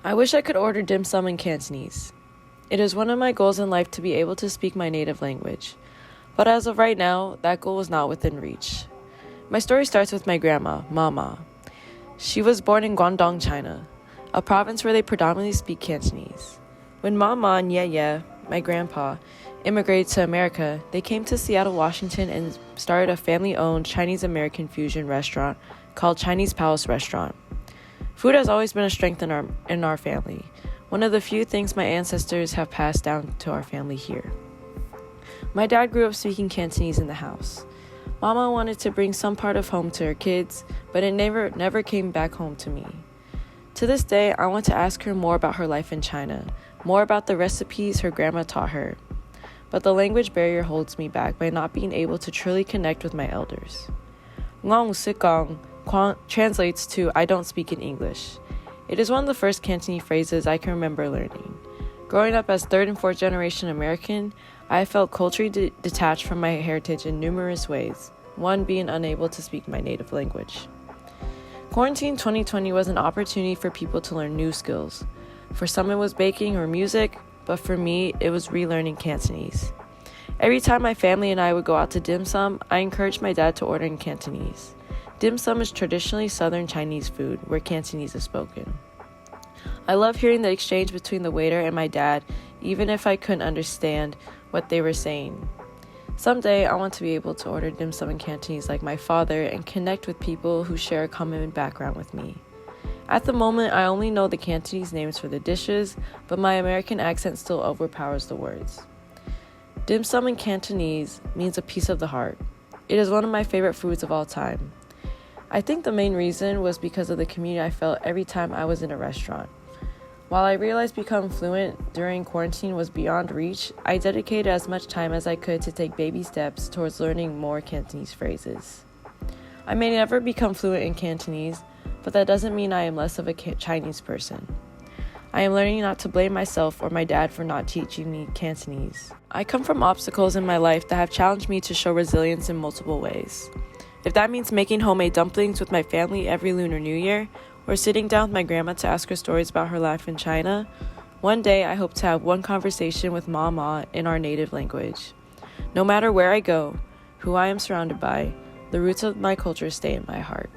I wish I could order dim sum in Cantonese. It is one of my goals in life to be able to speak my native language. But as of right now, that goal is not within reach. My story starts with my grandma, Mama. She was born in Guangdong, China, a province where they predominantly speak Cantonese. When Mama and Ye, my grandpa, immigrated to America, they came to Seattle, Washington and started a family-owned Chinese-American fusion restaurant called Chinese Palace Restaurant. Food has always been a strength in our family, one of the few things my ancestors have passed down to our family here. My dad grew up speaking Cantonese in the house. Mama wanted to bring some part of home to her kids, but it never came back home to me. To this day, I want to ask her more about her life in China, more about the recipes her grandma taught her. But the language barrier holds me back by not being able to truly connect with my elders. Ngong Sikong translates to I don't speak in English. It is one of the first Cantonese phrases I can remember learning. Growing up as third and fourth generation American, I felt culturally detached from my heritage in numerous ways, one being unable to speak my native language. Quarantine 2020 was an opportunity for people to learn new skills. For some it was baking or music, but for me it was relearning Cantonese. Every time my family and I would go out to dim sum, I encouraged my dad to order in Cantonese. Dim sum is traditionally Southern Chinese food where Cantonese is spoken. I love hearing the exchange between the waiter and my dad, even if I couldn't understand what they were saying. Someday, I want to be able to order dim sum in Cantonese like my father and connect with people who share a common background with me. At the moment, I only know the Cantonese names for the dishes, but my American accent still overpowers the words. Dim sum in Cantonese means a piece of the heart. It is one of my favorite foods of all time. I think the main reason was because of the community I felt every time I was in a restaurant. While I realized becoming fluent during quarantine was beyond reach, I dedicated as much time as I could to take baby steps towards learning more Cantonese phrases. I may never become fluent in Cantonese, but that doesn't mean I am less of a Chinese person. I am learning not to blame myself or my dad for not teaching me Cantonese. I come from obstacles in my life that have challenged me to show resilience in multiple ways. If that means making homemade dumplings with my family every Lunar New Year, or sitting down with my grandma to ask her stories about her life in China, one day I hope to have one conversation with Mama in our native language. No matter where I go, who I am surrounded by, the roots of my culture stay in my heart.